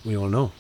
we all know.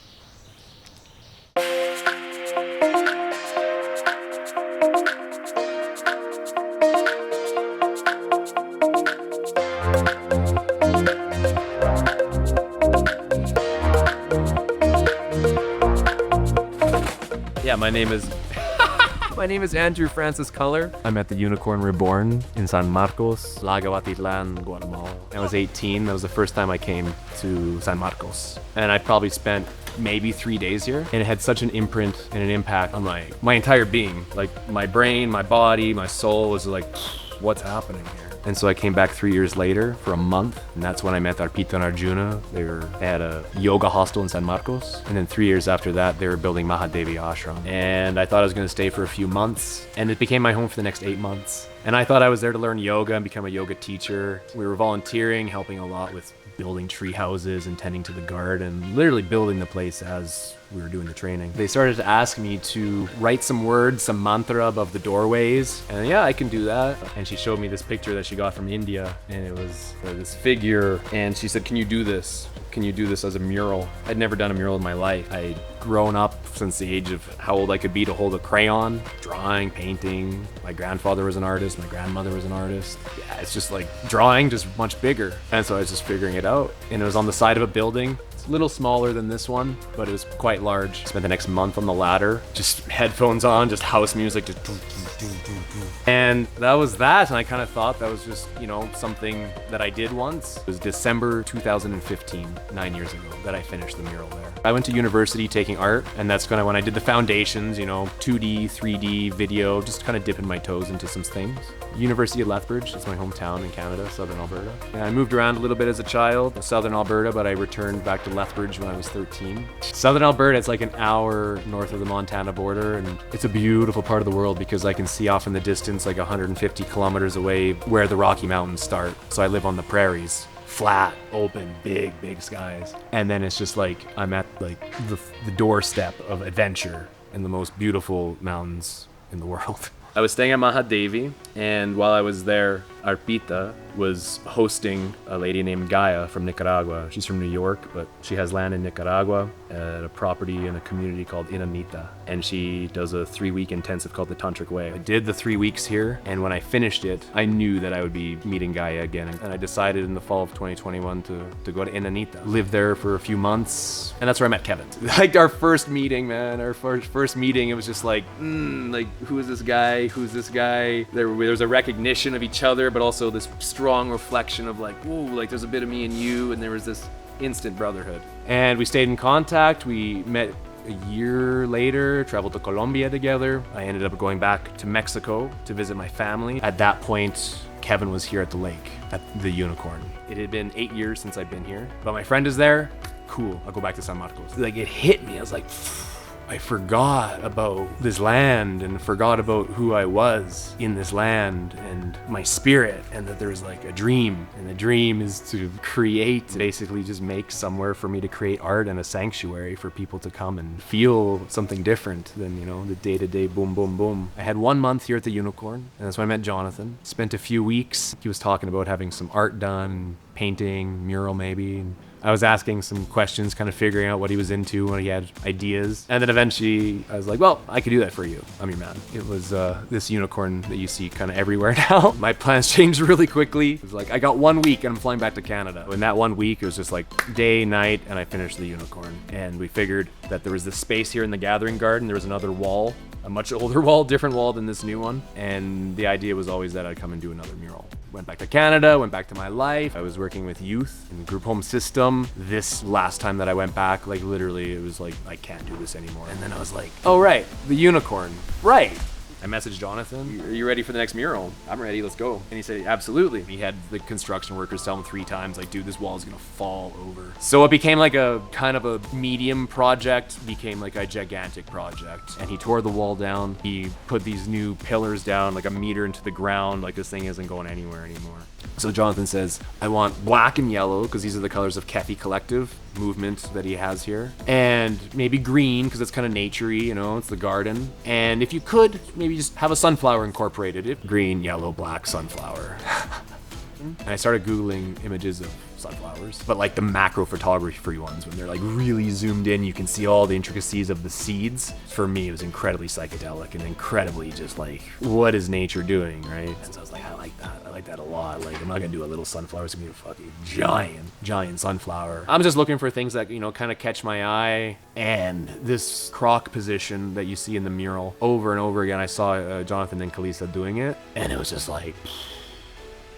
Yeah, my name is Andrew Francis Culler. I'm at the Unicorn Reborn in San Marcos, Lake Atitlán, Guatemala. I was 18. That was the first time I came to San Marcos. And I probably spent maybe 3 days here. And it had such an imprint and an impact on my entire being. Like my brain, my body, my soul was like, what's happening here? And so I came back 3 years later for a month, and that's when I met Arpita and Arjuna. They had a yoga hostel in San Marcos, and then 3 years after that, they were building Mahadevi Ashram. And I thought I was gonna stay for a few months, and it became my home for the next 8 months. And I thought I was there to learn yoga and become a yoga teacher. We were volunteering, helping a lot with building tree houses and tending to the garden, literally building the place as we were doing the training. They started to ask me to write some words, some mantra above the doorways, and yeah, I can do that. And she showed me this picture that she got from India, and it was this figure, and she said, can you do this? Can you do this as a mural? I'd never done a mural in my life. I'd grown up since the age of how old I could be to hold a crayon, drawing, painting. My grandfather was an artist, my grandmother was an artist. Yeah, it's just like drawing, just much bigger. And so I was just figuring it out. And it was on the side of a building. It's a little smaller than this one, but it was quite large. Spent the next month on the ladder, just headphones on, just house music, just boom, boom, boom, boom, boom. And that was that. And I kind of thought that was just, something that I did once. It was December 2015, 9 years ago, that I finished the mural there. I went to university taking art, and that's kind of when I did the foundations, 2D, 3D, video, just kind of dipping my toes into some things. University of Lethbridge, it's my hometown in Canada, Southern Alberta. And I moved around a little bit as a child in Southern Alberta, but I returned back to Lethbridge when I was 13. Southern Alberta, it's like an hour north of the Montana border, and it's a beautiful part of the world because I can see off in the distance, like 150 kilometers away, where the Rocky Mountains start. So I live on the prairies. Flat, open, big skies. And then it's just like I'm at like the doorstep of adventure in the most beautiful mountains in the world. I was staying at Mahadevi, and while I was there, Arpita was hosting a lady named Gaia from Nicaragua. She's from New York, but she has land in Nicaragua at a property in a community called Inanita. And she does a 3-week intensive called the Tantric Way. I did the 3 weeks here, and when I finished it, I knew that I would be meeting Gaia again. And I decided in the fall of 2021 to go to Inanita. Live there for a few months, and that's where I met Kevin. Like our first meeting, man, our first meeting, it was just like, who is this guy? Who's this guy? There was a recognition of each other, but also this strong reflection of like, ooh, like there's a bit of me and you, and there was this instant brotherhood. And we stayed in contact. We met a year later, traveled to Colombia together. I ended up going back to Mexico to visit my family. At that point, Kevin was here at the lake, at the Unicorn. It had been 8 years since I'd been here, but my friend is there. Cool, I'll go back to San Marcos. Like it hit me, I was like, I forgot about this land and forgot about who I was in this land and my spirit, and that there's like a dream, and the dream is to create, basically just make somewhere for me to create art and a sanctuary for people to come and feel something different than, the day-to-day boom, boom, boom. I had 1 month here at the Unicorn, and that's when I met Jonathan. Spent a few weeks. He was talking about having some art done, painting, mural maybe, and I was asking some questions, kind of figuring out what he was into, when he had ideas. And then eventually I was like, well, I could do that for you. I'm your man. It was this unicorn that you see kind of everywhere now. My plans changed really quickly. It was like, I got 1 week and I'm flying back to Canada. In that 1 week, it was just like day, night, and I finished the unicorn. And we figured that there was this space here in the gathering garden. There was another wall, a much older wall, different wall than this new one. And the idea was always that I'd come and do another mural. Went back to Canada, went back to my life. I was working with youth in the group home system. This last time that I went back, like literally it was like, I can't do this anymore. And then I was like, oh right, the unicorn, right. I messaged Jonathan, are you ready for the next mural? I'm ready, let's go. And he said, absolutely. He had the construction workers tell him 3 times, like, dude, this wall is gonna fall over. So it became like a kind of a medium project, became like a gigantic project. And he tore the wall down. He put these new pillars down like a meter into the ground, like this thing isn't going anywhere anymore. So Jonathan says, I want black and yellow, because these are the colors of KEFI Collective movement that he has here. And maybe green, because it's kind of naturey, it's the garden. And if you could, maybe just have a sunflower incorporated. Green, yellow, black, sunflower. And I started Googling images of sunflowers, but like the macro photography ones, when they're like really zoomed in, you can see all the intricacies of the seeds. For me, it was incredibly psychedelic and incredibly just like, what is nature doing, right? And so I was like, I like that a lot. Like, I'm not gonna do a little sunflower, it's gonna be a fucking giant sunflower. I'm just looking for things that, you know, kind of catch my eye. And this croc position that you see in the mural over and over again, I saw Jonathan and Kalisa doing it, and it was just like,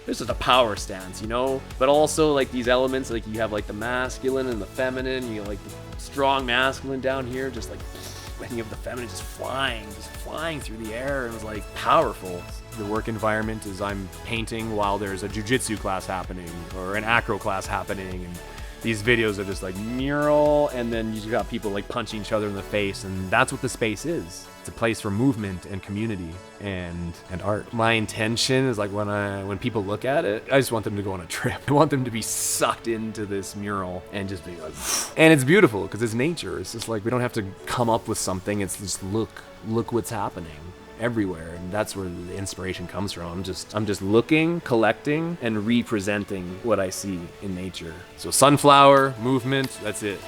this is a power stance, you know? But also like these elements, like you have like the masculine and the feminine, you know, like the strong masculine down here, just like, and you have the feminine just flying through the air. It was like powerful. The work environment is I'm painting while there's a jiu-jitsu class happening or an acro class happening, and these videos are just like mural, and then you got people like punching each other in the face, and that's what the space is. It's a place for movement and community and art. My intention is like when people look at it, I just want them to go on a trip. I want them to be sucked into this mural and just be like, and it's beautiful because it's nature. It's just like, we don't have to come up with something. It's just look what's happening everywhere, and that's where the inspiration comes from. I'm just looking, collecting, and representing what I see in nature. So sunflower movement, that's it.